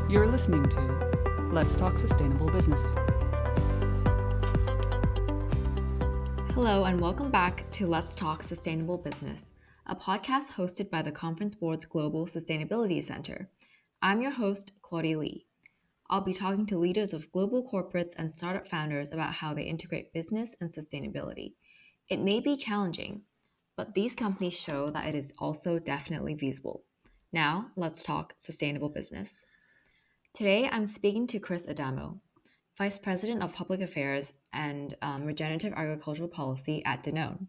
You're listening to Let's Talk Sustainable Business. Hello, and welcome back to Let's Talk Sustainable Business, a podcast hosted by the Conference Board's Global Sustainability Center. I'm your host, Claudia Lee. I'll be talking to leaders of global corporates and startup founders about how they integrate business and sustainability. It may be challenging, but these companies show that it is also definitely feasible. Now, let's talk sustainable business. Today, I'm speaking to Chris Adamo, Vice President of Public Affairs and Regenerative Agricultural Policy at Danone.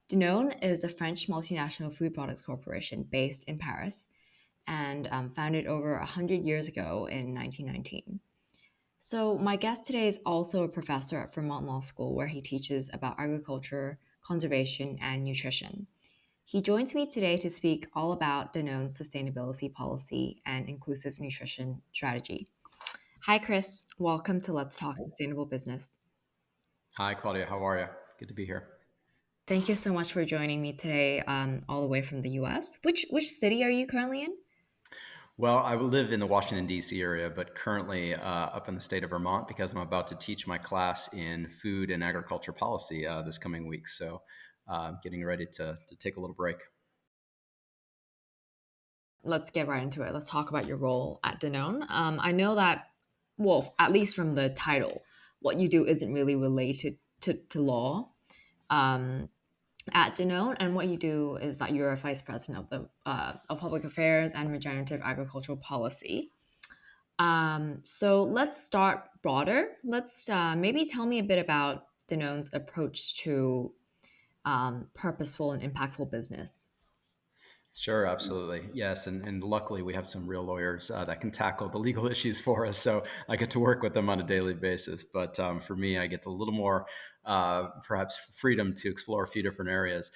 Danone is a French multinational food products corporation based in Paris and founded over 100 years ago in 1919. So, my guest today is also a professor at Vermont Law School, where he teaches about agriculture, conservation, and nutrition. He joins me today to speak all about Danone's sustainability policy and inclusive nutrition strategy. Hi, Chris. Welcome to Let's Talk Sustainable Business. Hi, Claudia. How are you? Good to be here. Thank you so much for joining me today, all the way from the U.S. Which city are you currently in? Well, I live in the Washington, D.C. area, but currently up in the state of Vermont because I'm about to teach my class in food and agriculture policy this coming week. So getting ready to take a little break. Let's get right into it. Let's talk about your role at Danone. I know that, well, at least from the title, what you do isn't really related to law. Um, at Danone, and what you do is that you're a vice president of public affairs and regenerative agricultural policy. So let's start broader. Let's maybe tell me a bit about Danone's approach to purposeful and impactful business. Sure, absolutely. Yes. And luckily, we have some real lawyers that can tackle the legal issues for us. So I get to work with them on a daily basis. But for me, I get a little more, perhaps, freedom to explore a few different areas.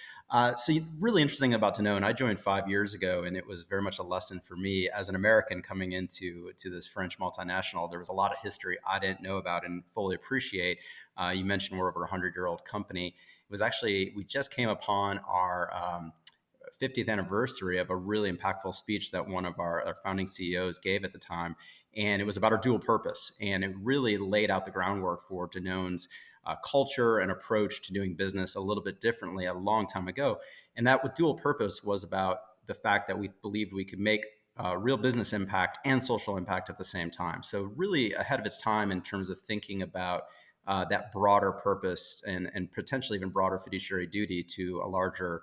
Really interesting about Danone. I joined 5 years ago, and it was very much a lesson for me as an American coming into this French multinational. There was a lot of history I didn't know about and fully appreciate. You mentioned we're over a 100-year-old company. It was actually, we just came upon our 50th anniversary of a really impactful speech that one of our founding CEOs gave at the time. And it was about our dual purpose. And it really laid out the groundwork for Danone's culture and approach to doing business a little bit differently a long time ago. And that with dual purpose was about the fact that we believed we could make real business impact and social impact at the same time. So really ahead of its time in terms of thinking about that broader purpose and potentially even broader fiduciary duty to a larger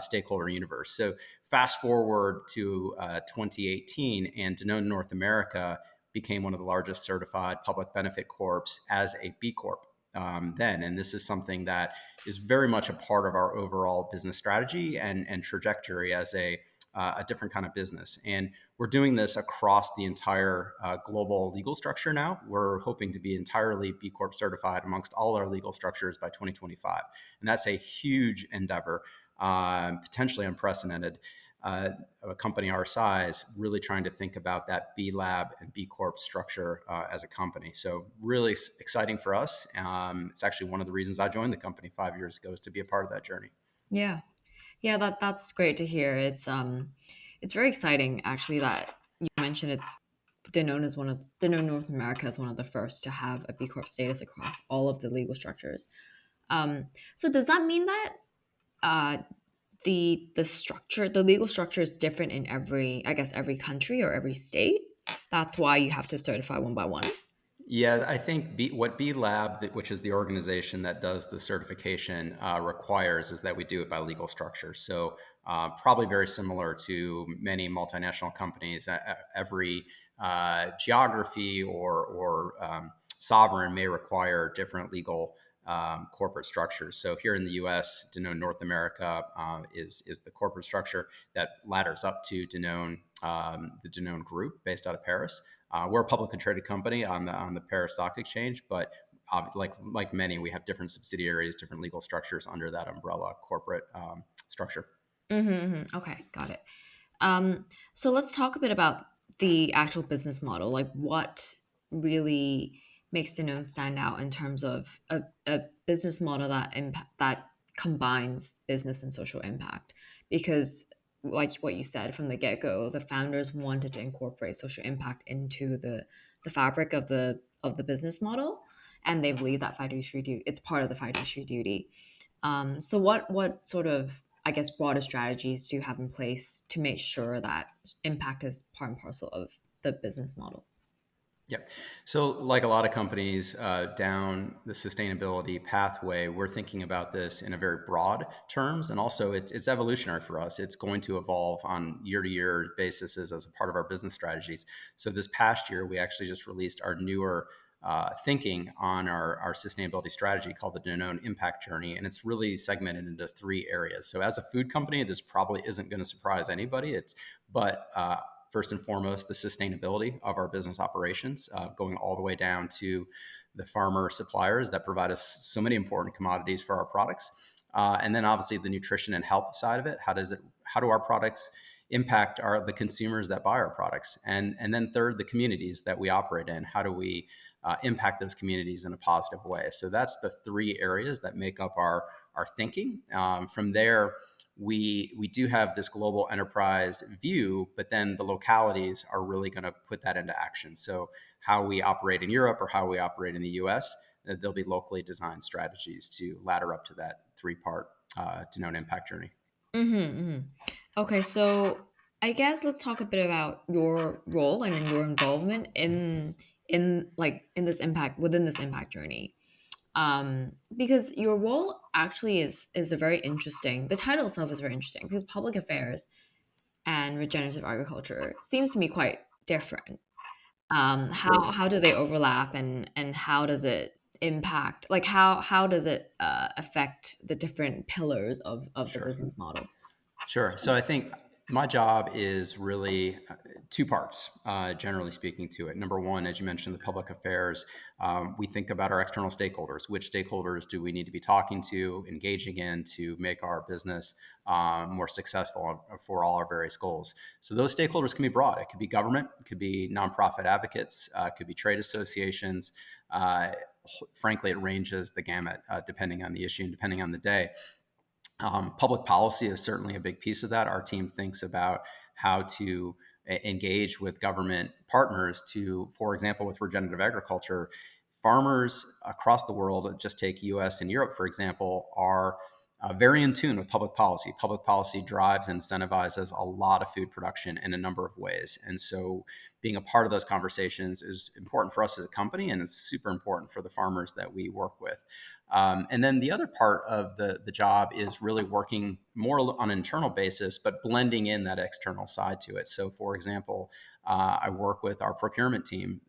stakeholder universe. So fast forward to 2018, and Danone North America became one of the largest certified public benefit corps as a B Corp. Then, and this is something that is very much a part of our overall business strategy and trajectory as a different kind of business. And we're doing this across the entire global legal structure now. We're hoping to be entirely B Corp certified amongst all our legal structures by 2025. And that's a huge endeavor, potentially unprecedented. A company our size really trying to think about that B Lab and B Corp structure as a company. So really exciting for us. It's actually one of the reasons I joined the company 5 years ago, is to be a part of that journey. Yeah, yeah, that's great to hear. It's very exciting actually that you mentioned Danone North America is one of the first to have a B Corp status across all of the legal structures. So does that mean that uh, the legal structure is different in every country or every state? That's why you have to certify one by one. Yeah, I think what B Lab, which is the organization that does the certification, requires is that we do it by legal structure. So probably very similar to many multinational companies. Every geography or sovereign may require different legal corporate structures. So here in the U.S., Danone North America is the corporate structure that ladders up to Danone, the Danone Group, based out of Paris. We're a publicly traded company on the Paris Stock Exchange, but like many, we have different subsidiaries, different legal structures under that umbrella corporate structure. Okay, got it. So let's talk a bit about the actual business model. Like, what really makes Danone stand out in terms of a business model that combines business and social impact? Because like what you said from the get-go, the founders wanted to incorporate social impact into the fabric of the business model, and they believe that fiduciary duty, it's part of the fiduciary duty. So what sort of, I guess, broader strategies do you have in place to make sure that impact is part and parcel of the business model? Yeah. So, like a lot of companies down the sustainability pathway, we're thinking about this in a very broad terms, and also it's evolutionary for us. It's going to evolve on year-to-year basis as a part of our business strategies. So, this past year, we actually just released our newer thinking on our sustainability strategy called the Danone Impact Journey, and it's really segmented into three areas. So, as a food company, this probably isn't going to surprise anybody. But first and foremost, the sustainability of our business operations, going all the way down to the farmer suppliers that provide us so many important commodities for our products. And then obviously the nutrition and health side of it. How do our products impact the consumers that buy our products? And then third, the communities that we operate in. How do we impact those communities in a positive way? So that's the three areas that make up our thinking. From there, we do have this global enterprise view, but then the localities are really going to put that into action. So how we operate in Europe or how we operate in the US, there'll be locally designed strategies to ladder up to that three-part Danone impact journey. Okay, so I guess let's talk a bit about your role and in your involvement in this impact within this impact journey. Because your role actually is a very interesting. The title itself is very interesting because public affairs and regenerative agriculture seems to be quite different. How do they overlap, and how does it impact? Like how does it affect the different pillars of the Sure. business model? Sure. So I think my job is really two parts, generally speaking, to it. Number one, as you mentioned, the public affairs. We think about our external stakeholders. Which stakeholders do we need to be talking to, engaging in to make our business more successful for all our various goals? So those stakeholders can be broad. It could be government, it could be nonprofit advocates, it could be trade associations. Frankly, it ranges the gamut depending on the issue and depending on the day. Public policy is certainly a big piece of that. Our team thinks about how to engage with government partners to, for example, with regenerative agriculture, farmers across the world, just take US and Europe, for example, are very in tune with public policy. Public policy drives and incentivizes a lot of food production in a number of ways. And so being a part of those conversations is important for us as a company, and it's super important for the farmers that we work with. And then the other part of the job is really working more on an internal basis, but blending in that external side to it. So, for example, I work with our procurement team.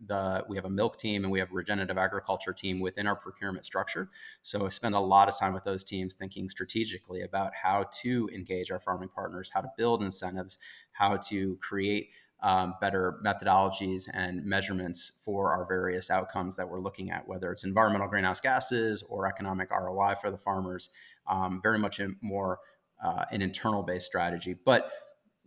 We have a milk team and we have a regenerative agriculture team within our procurement structure. So I spend a lot of time with those teams thinking strategically about how to engage our farming partners, how to build incentives, how to create better methodologies and measurements for our various outcomes that we're looking at, whether it's environmental greenhouse gases or economic ROI for the farmers, very much more an internal based strategy. But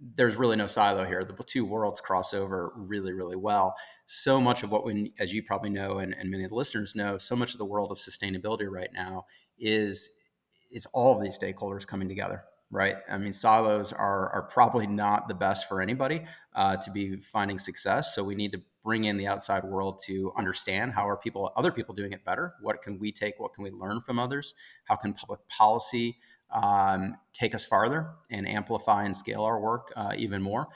there's really no silo here. The two worlds cross over really, really well. So much of what we, as you probably know, and many of the listeners know, so much of the world of sustainability right now is all of these stakeholders coming together, right? I mean, silos are probably not the best for anybody to be finding success. So we need to bring in the outside world to understand how are other people doing it better? What can we take? What can we learn from others? How can public policy take us farther and amplify and scale our work even more?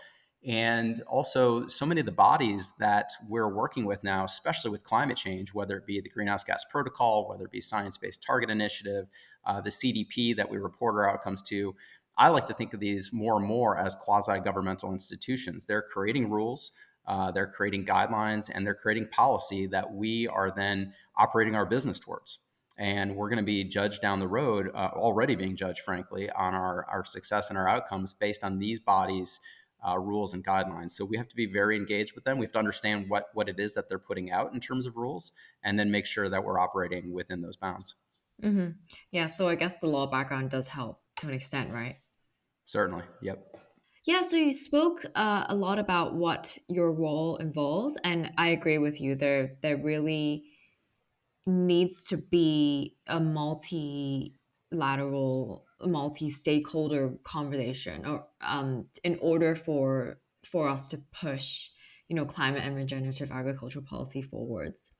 And also, so many of the bodies that we're working with now, especially with climate change, whether it be the Greenhouse Gas Protocol, whether it be Science Based Target Initiative, the CDP that we report our outcomes to, I like to think of these more and more as quasi-governmental institutions. They're creating rules, they're creating guidelines, and they're creating policy that we are then operating our business towards. And we're going to be judged down the road, already being judged, frankly, on our success and our outcomes based on these bodies' rules and guidelines. So we have to be very engaged with them. We have to understand what it is that they're putting out in terms of rules, and then make sure that we're operating within those bounds. Yeah, so I guess the law background does help to an extent, right? Certainly. Yep. Yeah, so you spoke a lot about what your role involves, and I agree with you. There really needs to be a multilateral multi-stakeholder conversation, or in order for us to push, climate and regenerative agriculture policy forwards.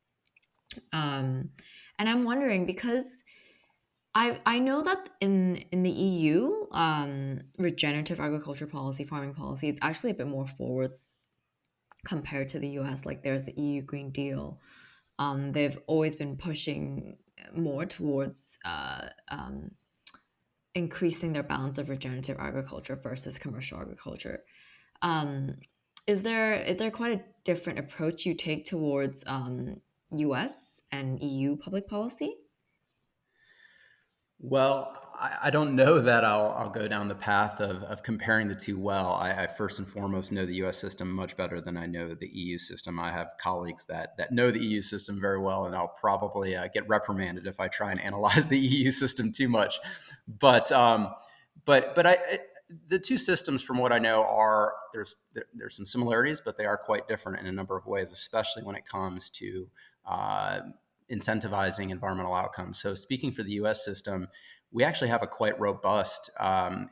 And I'm wondering, because I know that in the EU, regenerative agriculture policy, farming policy, it's actually a bit more forwards compared to the US. Like, there's the EU Green Deal. They've always been pushing more towards increasing their balance of regenerative agriculture versus commercial agriculture. Um, is there quite a different approach you take towards US and EU public policy? Well, I don't know that I'll go down the path of comparing the two well. I first and foremost know the US system much better than I know the EU system. I have colleagues that know the EU system very well, and I'll probably get reprimanded if I try and analyze the EU system too much. But the two systems, from what I know, there's some similarities, but they are quite different in a number of ways, especially when it comes to uh, incentivizing environmental outcomes. So, speaking for the US system, we actually have a quite robust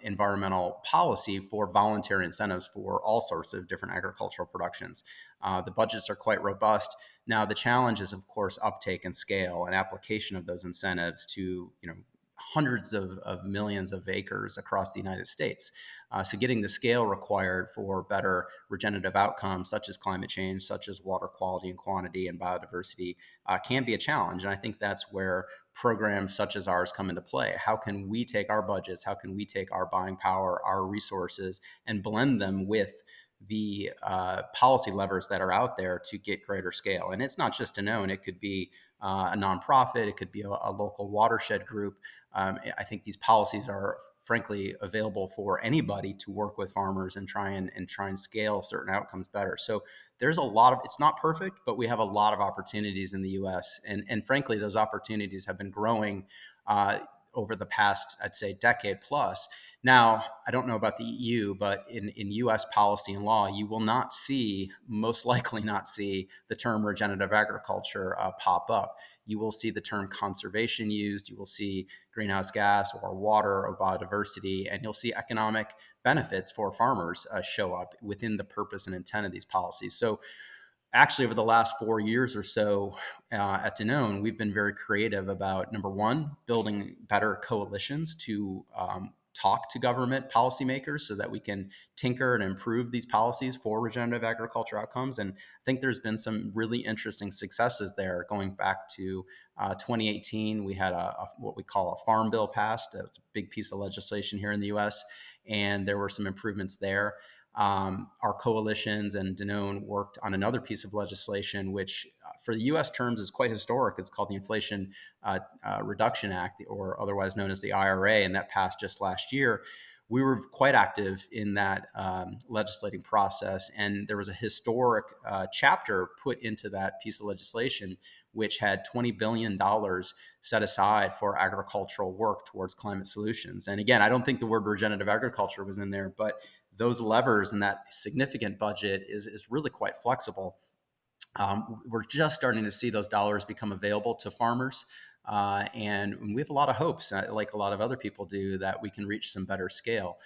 environmental policy for voluntary incentives for all sorts of different agricultural productions. The budgets are quite robust. Now, the challenge is, of course, uptake and scale and application of those incentives to hundreds of millions of acres across the United States. So getting the scale required for better regenerative outcomes, such as climate change, such as water quality and quantity and biodiversity, can be a challenge. And I think that's where programs such as ours come into play. How can we take our budgets? How can we take our buying power, our resources, and blend them with the policy levers that are out there to get greater scale? And it's not just Danone. It could be a nonprofit. It could be a local watershed group. I think these policies are, frankly, available for anybody to work with farmers and try and scale certain outcomes better. So there's a lot of, it's not perfect, but we have a lot of opportunities in the U.S. And frankly, those opportunities have been growing over the past, I'd say, decade plus. Now, I don't know about the EU, but in US policy and law, you will not see, most likely not see, the term regenerative agriculture pop up. You will see the term conservation used. You will see greenhouse gas or water or biodiversity, and you'll see economic benefits for farmers show up within the purpose and intent of these policies. So actually, over the last 4 years or so at Danone, we've been very creative about, number one, building better coalitions to talk to government policymakers so that we can tinker and improve these policies for regenerative agriculture outcomes. And I think there's been some really interesting successes there. Going back to 2018, we had what we call a farm bill passed. It's a big piece of legislation here in the US, and there were some improvements there. Our coalitions and Danone worked on another piece of legislation, which for the U.S. terms is quite historic. It's called the Inflation Reduction Act, or otherwise known as the IRA, and that passed just last year. We were quite active in that legislating process, and there was a historic chapter put into that piece of legislation, which had $20 billion set aside for agricultural work towards climate solutions. And again, I don't think the word regenerative agriculture was in there, but those levers and that significant budget is really quite flexible. We're just starting to see those dollars become available to farmers. And we have a lot of hopes, like a lot of other people do, that we can reach some better scale.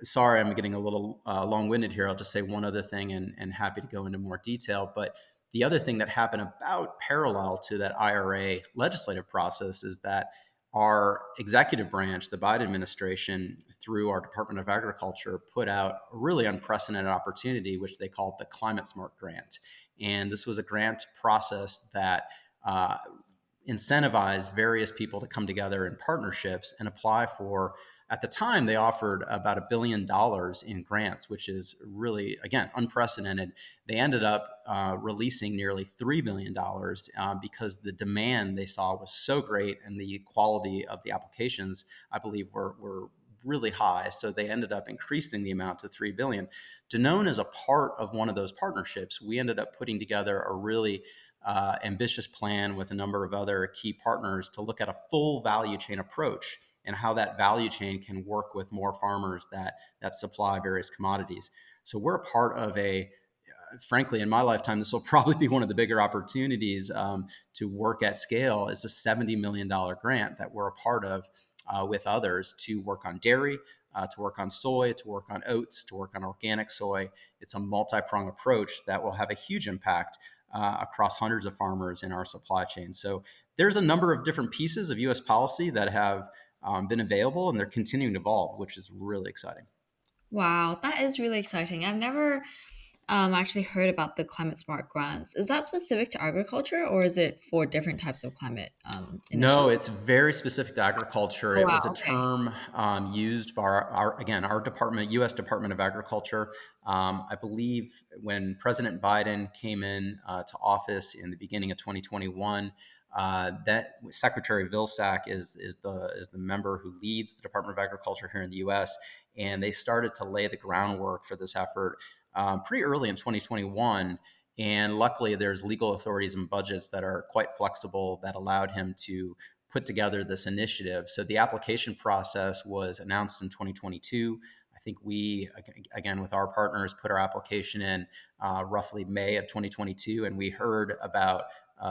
Sorry, I'm getting a little long-winded here. I'll just say one other thing, and happy to go into more detail. But the other thing that happened about parallel to that IRA legislative process is that our executive branch, the Biden administration, through our Department of Agriculture, put out a really unprecedented opportunity, which they called the Climate Smart Grant. And this was a grant process that incentivized various people to come together in partnerships and apply for. At the time, they offered about $1 billion in grants, which is really, again, unprecedented. They ended up releasing nearly $3 billion because the demand they saw was so great, and the quality of the applications, I believe, were really high. So they ended up increasing the amount to $3 billion. Danone is a part of one of those partnerships. We ended up putting together a really ambitious plan with a number of other key partners to look at a full value chain approach and how that value chain can work with more farmers that supply various commodities. So we're a part of frankly, in my lifetime, this will probably be one of the bigger opportunities to work at scale. It's a $70 million grant that we're a part of. with others to work on dairy, to work on soy, to work on oats, to work on organic soy. It's a multi-pronged approach that will have a huge impact across hundreds of farmers in our supply chain. So there's a number of different pieces of U.S. policy that have been available, and they're continuing to evolve, which is really exciting. Wow, that is really exciting. I've never actually heard about the climate smart grants. Is that specific to agriculture, or is it for different types of climate No, initiatives? it's very specific to agriculture. Oh, It wow. was a Okay. term used by our department, U.S. Department of Agriculture. I believe when President Biden came in to office in the beginning of 2021, that Secretary Vilsack is the member who leads the Department of Agriculture here in the U.S. And they started to lay the groundwork for this effort pretty early in 2021. And luckily, there's legal authorities and budgets that are quite flexible that allowed him to put together this initiative. So the application process was announced in 2022. I think we, again, with our partners, put our application in roughly May of 2022, and we heard about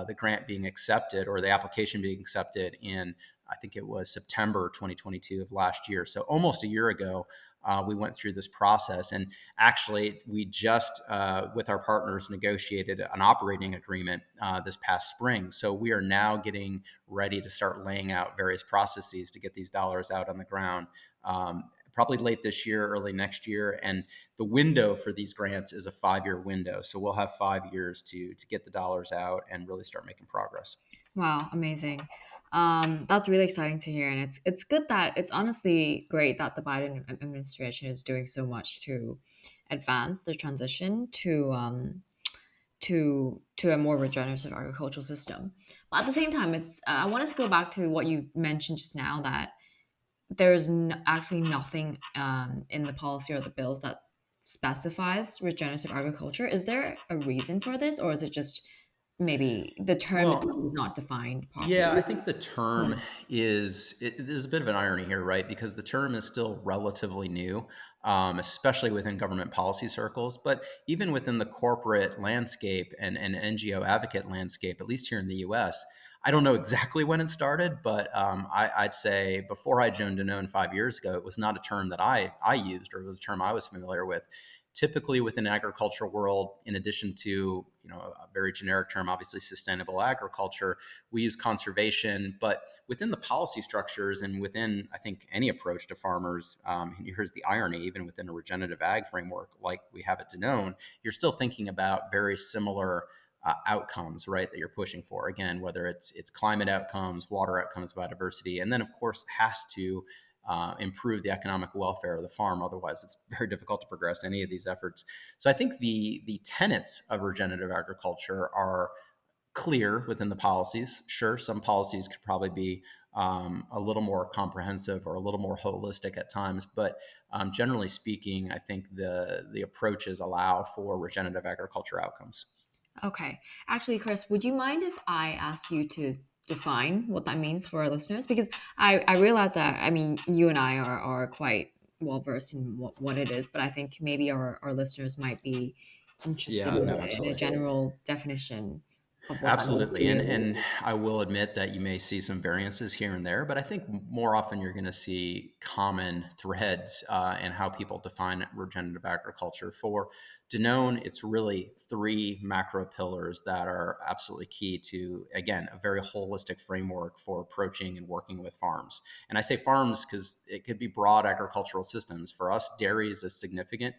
the grant being accepted or the application being accepted in, I think it was September 2022 of last year. So almost a year ago, we went through this process. And actually, we just, with our partners, negotiated an operating agreement this past spring. So we are now getting ready to start laying out various processes to get these dollars out on the ground. Probably late this year, early next year. And the window for these grants is a 5-year window. So we'll have 5 years to get the dollars out and really start making progress. Wow, amazing. That's really exciting to hear, and it's good that it's honestly great that the Biden administration is doing so much to advance the transition to a more regenerative agricultural system. But at the same time, it's I want us to go back to what you mentioned just now, that there's actually nothing in the policy or the bills that specifies regenerative agriculture. Is there a reason for this, or is it just maybe the term Well, itself is not defined yeah, properly? I think the term there's a bit of an irony here, right? Because the term is still relatively new, especially within government policy circles, but even within the corporate landscape and NGO advocate landscape, at least here in the US. I don't know exactly when it started, but I'd say before I joined Danone 5 years ago, it was not a term that I used, or it was a term I was familiar with. Typically within agricultural world, in addition to a very generic term, obviously sustainable agriculture, we use conservation. But within the policy structures and within, I think, any approach to farmers, here's the irony: even within a regenerative ag framework like we have at Danone, you're still thinking about very similar outcomes, right? That you're pushing for. Again, whether it's climate outcomes, water outcomes, biodiversity, and then of course has to improve the economic welfare of the farm. Otherwise, it's very difficult to progress any of these efforts. So I think the tenets of regenerative agriculture are clear within the policies. Sure, some policies could probably be a little more comprehensive or a little more holistic at times, but generally speaking, I think the approaches allow for regenerative agriculture outcomes. Okay. Actually, Chris, would you mind if I asked you to define what that means for our listeners? Because I realize that, I mean, you and I are quite well versed in what it is, but I think maybe our listeners might be interested Yeah, no, in a absolutely. general definition of what that means to Absolutely. And you. and I will admit that you may see some variances here and there, but I think more often you're going to see common threads in how people define regenerative agriculture. For Danone, it's really three macro pillars that are absolutely key to, again, a very holistic framework for approaching and working with farms. And I say farms because it could be broad agricultural systems. For us, dairy is a significant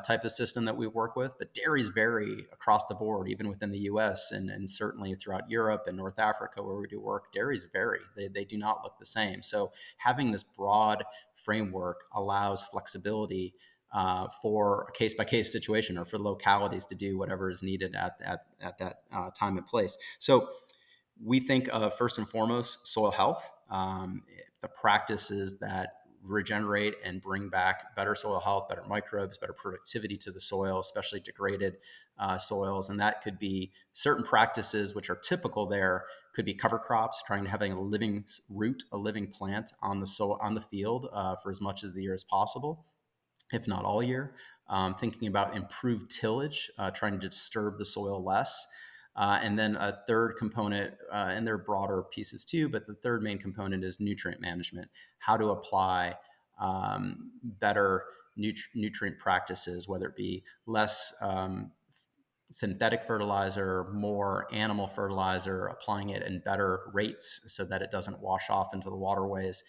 type of system that we work with, but dairies vary across the board, even within the US and certainly throughout Europe and North Africa where we do work, dairies vary. They do not look the same. So having this broad framework allows flexibility for a case by case situation or for localities to do whatever is needed at that time and place. So we think of first and foremost soil health, the practices that regenerate and bring back better soil health, better microbes, better productivity to the soil, especially degraded soils. And that could be certain practices which are typical there. Could be cover crops, trying to having a living root, a living plant on the soil, on the field for as much of the year as possible, if not all year. Thinking about improved tillage, trying to disturb the soil less. And then a third component, and there are broader pieces too, but the third main component is nutrient management, how to apply better nutrient practices, whether it be less synthetic fertilizer, more animal fertilizer, applying it in better rates so that it doesn't wash off into the waterways.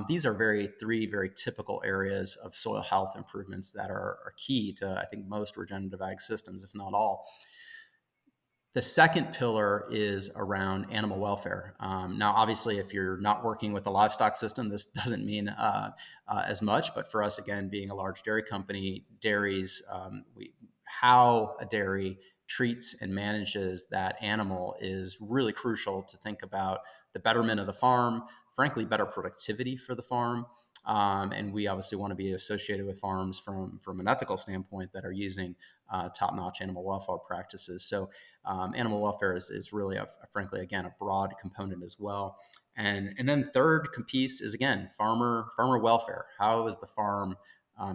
These are three very typical areas of soil health improvements that are key to, I think, most regenerative ag systems, if not all. The second pillar is around animal welfare. Now, obviously, if you're not working with the livestock system, this doesn't mean as much. But for us, again, being a large dairy company, dairies, how a dairy treats and manages that animal is really crucial to think about the betterment of the farm, frankly, better productivity for the farm. And we obviously want to be associated with farms from an ethical standpoint that are using top-notch animal welfare practices. So animal welfare is really, frankly, again, a broad component as well. And then third piece is, again, farmer welfare. How is the farm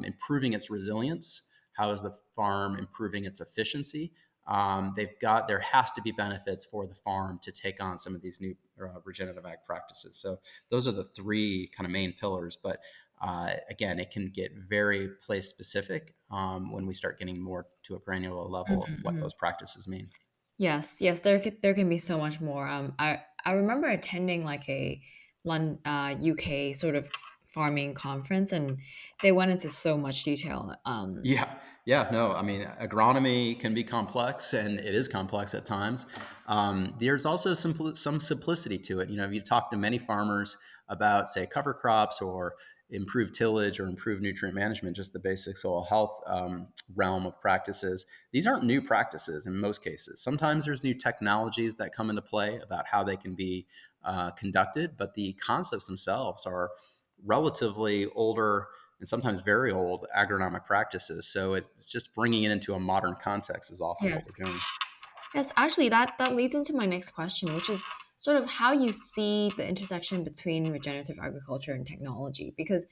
improving its resilience? How is the farm improving its efficiency? There has to be benefits for the farm to take on some of these new regenerative ag practices. So those are the three kind of main pillars. But again, it can get very place specific when we start getting more to a granular level of what those practices mean. Yes, there can be so much more. I remember attending like a UK sort of farming conference, and they went into so much detail. Yeah, no, I mean, agronomy can be complex, and it is complex at times. There's also some simplicity to it. If you talk to many farmers about, say, cover crops or improved tillage or improved nutrient management, just the basic soil health realm of practices, these aren't new practices in most cases. Sometimes there's new technologies that come into play about how they can be conducted, but the concepts themselves are relatively older and sometimes very old agronomic practices. So it's just bringing it into a modern context is often what Yes. we're doing. Yes, actually, that leads into my next question, which is sort of how you see the intersection between regenerative agriculture and technology. Because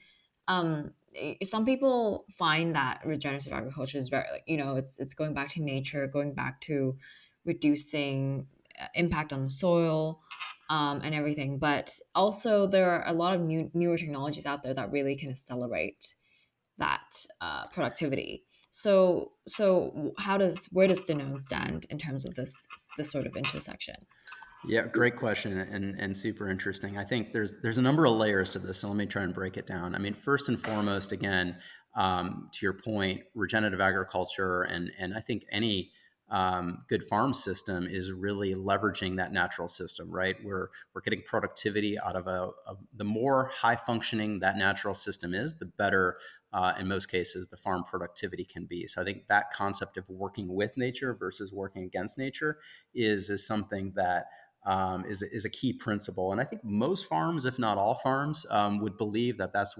some people find that regenerative agriculture is very, it's going back to nature, going back to reducing impact on the soil, and everything. But also, there are a lot of newer technologies out there that really can accelerate that productivity. So where does Danone stand in terms of this sort of intersection? Yeah, great question and super interesting. I think there's a number of layers to this, so let me try and break it down. I mean, first and foremost, again, to your point, regenerative agriculture and I think any good farm system is really leveraging that natural system, right? We're getting productivity out of the more high functioning that natural system is, the better. In most cases, the farm productivity can be. So I think that concept of working with nature versus working against nature is something that is a key principle. And I think most farms, if not all farms, would believe that that's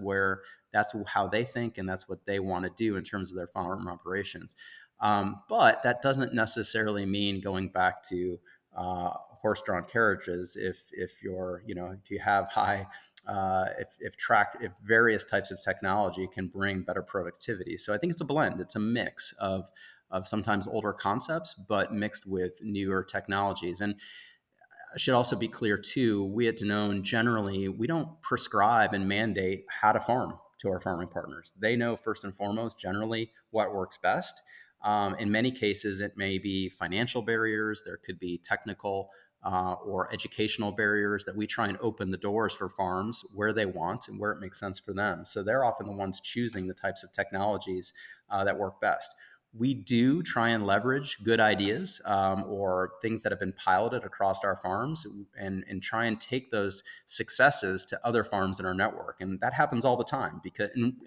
how they think and that's what they want to do in terms of their farm operations. But that doesn't necessarily mean going back to horse-drawn carriages. If you have high if various types of technology can bring better productivity. So I think it's a blend. It's a mix of sometimes older concepts, but mixed with newer technologies. And I should also be clear too, we at Danone generally, we don't prescribe and mandate how to farm to our farming partners. They know first and foremost generally what works best. In many cases, it may be financial barriers. There could be technical or educational barriers that we try and open the doors for farms where they want and where it makes sense for them. So they're often the ones choosing the types of technologies that work best. We do try and leverage good ideas or things that have been piloted across our farms and try and take those successes to other farms in our network. And that happens all the time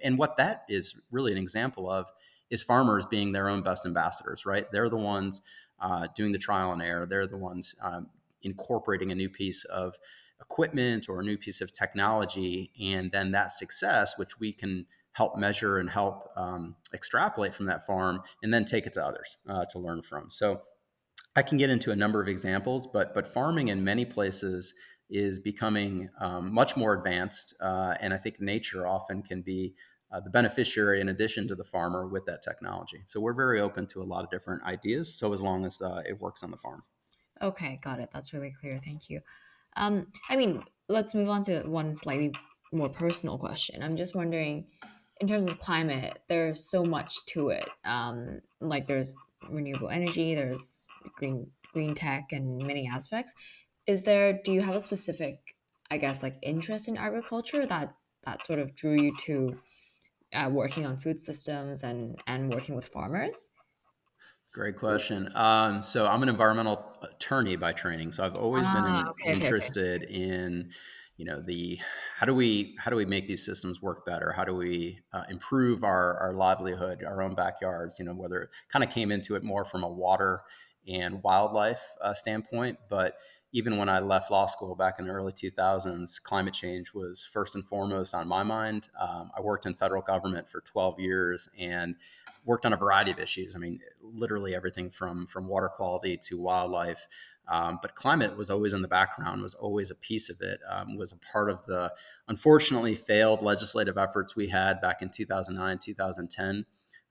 and what that is really an example of is farmers being their own best ambassadors, right? They're the ones doing the trial and error. They're the ones incorporating a new piece of equipment or a new piece of technology. And then that success, which we can help measure and help extrapolate from that farm and then take it to others to learn from. So I can get into a number of examples, but farming in many places is becoming much more advanced. And I think nature often can be the beneficiary in addition to the farmer with that technology. So we're very open to a lot of different ideas. So as long as it works on the farm. Okay, got it. That's really clear. Thank you. I mean, let's move on to one slightly more personal question. I'm just wondering, in terms of climate, there's so much to it. Like there's renewable energy, there's green tech, and many aspects. Do you have a specific, I guess, like interest in agriculture that sort of drew you to working on food systems and working with farmers? Great question. So I'm an environmental attorney by training. So I've always been Ah, okay, okay, okay. interested in, the how do we make these systems work better? How do we improve our livelihood, our own backyards? Whether it kind of came into it more from a water and wildlife standpoint, but even when I left law school back in the early 2000s, climate change was first and foremost on my mind. I worked in federal government for 12 years and worked on a variety of issues. I mean, literally everything from water quality to wildlife. But climate was always in the background, was always a piece of it, was a part of the unfortunately failed legislative efforts we had back in 2009, 2010.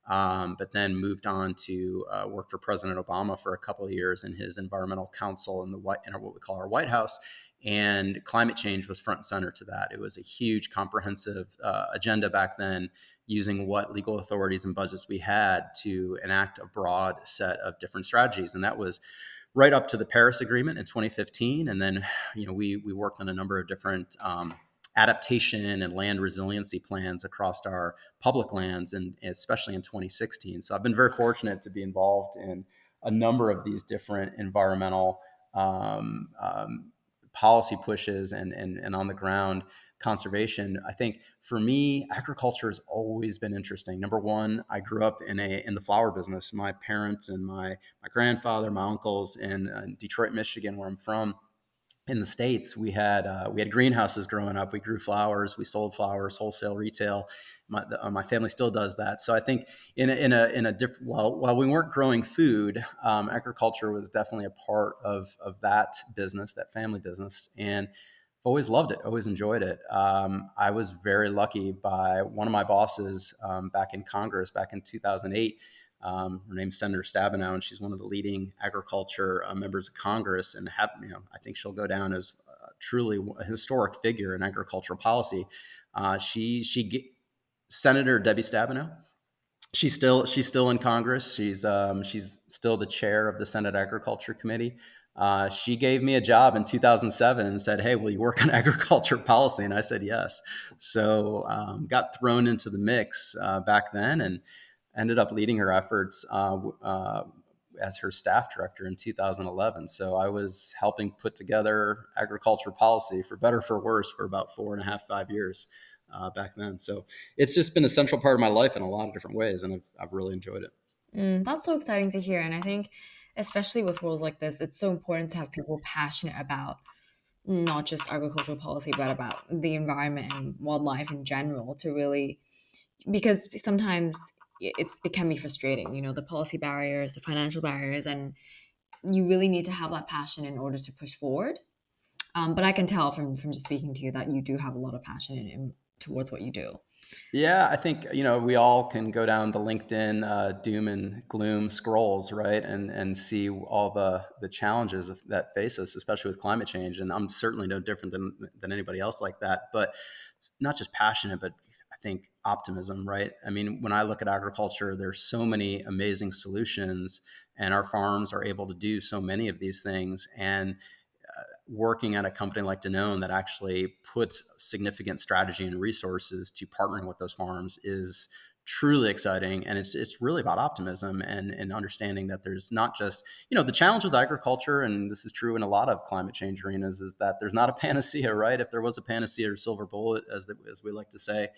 But then moved on to work for President Obama for a couple of years in his environmental council in what we call our White House. And climate change was front and center to that. It was a huge, comprehensive agenda back then, using what legal authorities and budgets we had to enact a broad set of different strategies. And that was right up to the Paris Agreement in 2015. And then, we worked on a number of different adaptation and land resiliency plans across our public lands, and especially in 2016. So I've been very fortunate to be involved in a number of these different environmental policy pushes and on the ground conservation. I think for me, agriculture has always been interesting. Number one, I grew up in the flower business. My parents and my grandfather, my uncles in Detroit, Michigan, where I'm from, in the States, we had greenhouses growing up. We grew flowers, we sold flowers, wholesale, retail. My family still does that. So I think in a different, while we weren't growing food, agriculture was definitely a part of that business, that family business, and I've always loved it, always enjoyed it. I was very lucky by one of my bosses back in Congress back in 2008. Her name's Senator Stabenow, and she's one of the leading agriculture members of Congress. And I think she'll go down as truly a historic figure in agricultural policy. Senator Debbie Stabenow. She's still in Congress. She's still the chair of the Senate Agriculture Committee. She gave me a job in 2007 and said, "Hey, will you work on agriculture policy?" And I said yes. So got thrown into the mix back then, and ended up leading her efforts as her staff director in 2011. So I was helping put together agriculture policy, for better for worse, for about 4.5, 5 years back then. So it's just been a central part of my life in a lot of different ways, and I've really enjoyed it. That's so exciting to hear. And I think, especially with roles like this, it's so important to have people passionate about not just agricultural policy, but about the environment and wildlife in general to really, because sometimes it can be frustrating, the policy barriers, the financial barriers, and you really need to have that passion in order to push forward. But I can tell from just speaking to you that you do have a lot of passion towards what you do. Yeah, I think we all can go down the LinkedIn doom and gloom scrolls, right, and see all the challenges that face us, especially with climate change. And I'm certainly no different than anybody else like that. But it's not just passionate, but I think optimism, right? I mean, when I look at agriculture, there's so many amazing solutions, and our farms are able to do so many of these things. And working at a company like Danone that actually puts significant strategy and resources to partnering with those farms is truly exciting. And it's really about optimism and understanding that there's not just, the challenge with agriculture, and this is true in a lot of climate change arenas, is that there's not a panacea, right? If there was a panacea or silver bullet, as we like to say,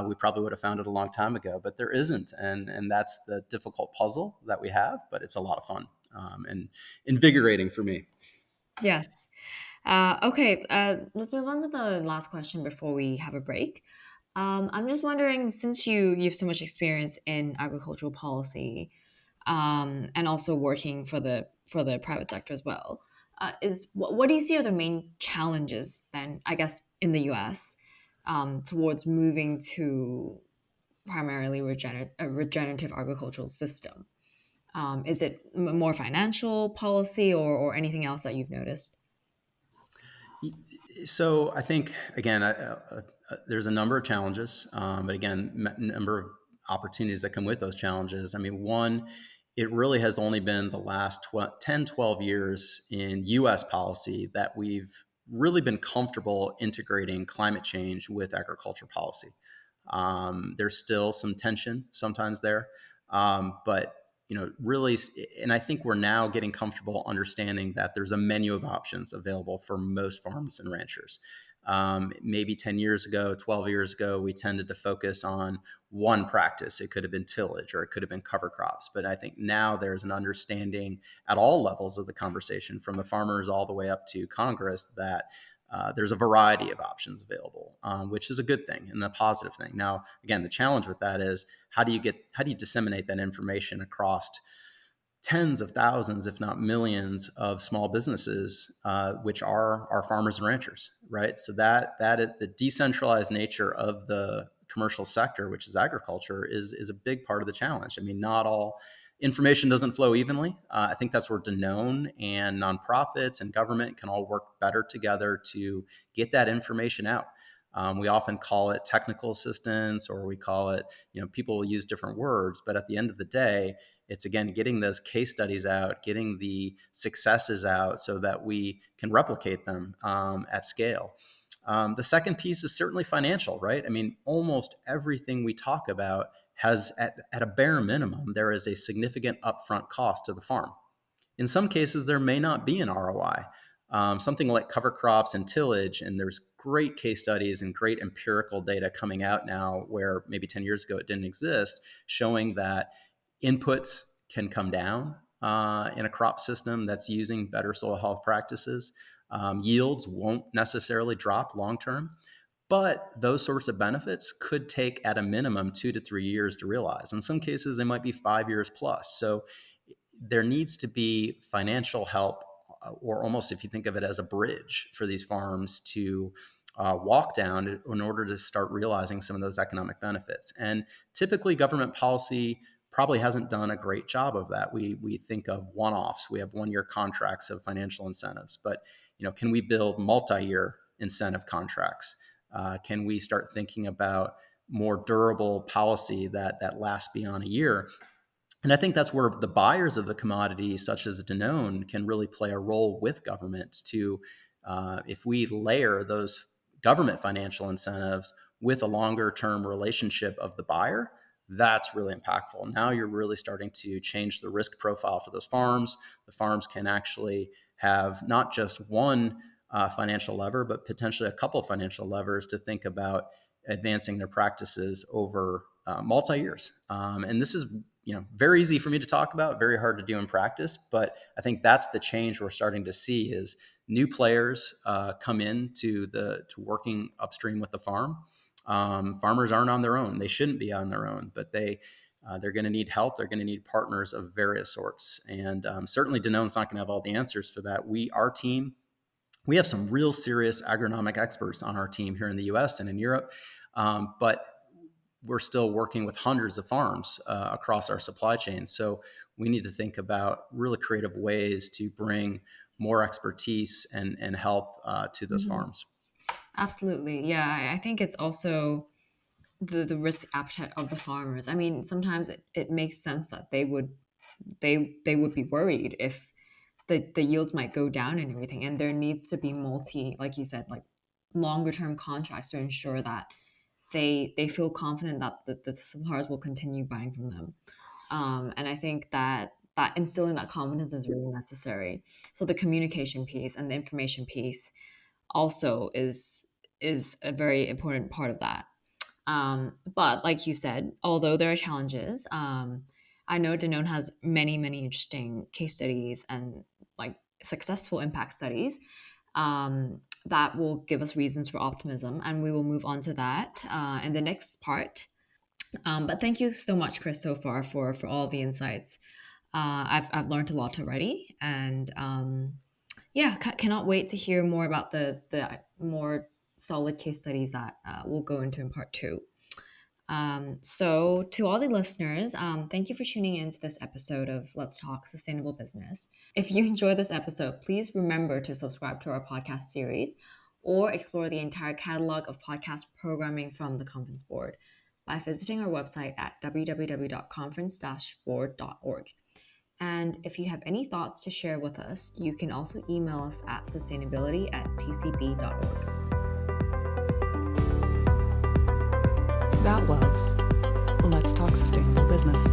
we probably would have found it a long time ago, but there isn't. And that's the difficult puzzle that we have, but it's a lot of fun and invigorating for me. Yes. Okay, let's move on to the last question before we have a break. I'm just wondering, since you have so much experience in agricultural policy, and also working for the private sector as well, is what do you see are the main challenges then, I guess, in the U.S. Towards moving to primarily a regenerative agricultural system? Is it more financial policy or anything else that you've noticed? So I think again, there's a number of challenges, but again, number of opportunities that come with those challenges. I mean, one, it really has only been the last 10, 12 years in U.S. policy that we've really been comfortable integrating climate change with agriculture policy. There's still some tension sometimes there, but really, and I think we're now getting comfortable understanding that there's a menu of options available for most farms and ranchers. Maybe 10 years ago, 12 years ago, we tended to focus on one practice. It could have been tillage or it could have been cover crops. But I think now there's an understanding at all levels of the conversation, from the farmers all the way up to Congress, that there's a variety of options available, which is a good thing and a positive thing. Now, again, the challenge with that is how do you disseminate that information across tens of thousands, if not millions, of small businesses, which are our farmers and ranchers, right? So that is the decentralized nature of the commercial sector, which is agriculture, is a big part of the challenge. I mean, not all information doesn't flow evenly. I think that's where Danone and nonprofits and government can all work better together to get that information out. We often call it technical assistance, or we call it, people will use different words, but at the end of the day, it's again getting those case studies out, getting the successes out so that we can replicate them at scale. The second piece is certainly financial, right? I mean, almost everything we talk about has, at a bare minimum, there is a significant upfront cost to the farm. In some cases, there may not be an ROI. Something like cover crops and tillage, and there's great case studies and great empirical data coming out now where maybe 10 years ago it didn't exist, showing that inputs can come down in a crop system that's using better soil health practices. Yields won't necessarily drop long term, but those sorts of benefits could take at a minimum 2 to 3 years to realize. In some cases, they might be 5 years plus. So there needs to be financial help, or almost, if you think of it as a bridge, for these farms to walk down in order to start realizing some of those economic benefits. And typically, government policy probably hasn't done a great job of that. We think of one-offs. We have one-year contracts of financial incentives, but can we build multi-year incentive contracts? Can we start thinking about more durable policy that lasts beyond a year? And I think that's where the buyers of the commodity, such as Danone, can really play a role with government to, if we layer those government financial incentives with a longer term relationship of the buyer, that's really impactful. Now you're really starting to change the risk profile for those farms. The farms can actually have not just one financial lever, but potentially a couple of financial levers to think about advancing their practices over multi-years. And this is very easy for me to talk about, very hard to do in practice. But I think that's the change we're starting to see is new players come in to working upstream with the farm. Farmers aren't on their own. They shouldn't be on their own, but they're going to need help. They're going to need partners of various sorts. And certainly Danone's not going to have all the answers for that. Our team, we have some real serious agronomic experts on our team here in the US and in Europe. But we're still working with hundreds of farms across our supply chain. So we need to think about really creative ways to bring more expertise and help to those farms. Absolutely. Yeah. I think it's also the risk appetite of the farmers. I mean, sometimes it makes sense that they would be worried if the yields might go down and everything. And there needs to be like you said, like longer term contracts to ensure that they feel confident that the suppliers will continue buying from them. And I think that instilling that confidence is really necessary. So the communication piece and the information piece also is a very important part of that. But like you said, although there are challenges, I know Danone has many interesting case studies and like successful impact studies that will give us reasons for optimism, and we will move on to that in the next part. But thank you so much, Chris, so far for all the insights. I've learned a lot already, and yeah, cannot wait to hear more about the more solid case studies that we'll go into in part two. So, to all the listeners, thank you for tuning in to this episode of Let's Talk Sustainable Business. If you enjoyed this episode, please remember to subscribe to our podcast series or explore the entire catalog of podcast programming from the Conference Board by visiting our website at www.conference-board.org. And if you have any thoughts to share with us, you can also email us at sustainability@tcb.org. That was Let's Talk Sustainable Business.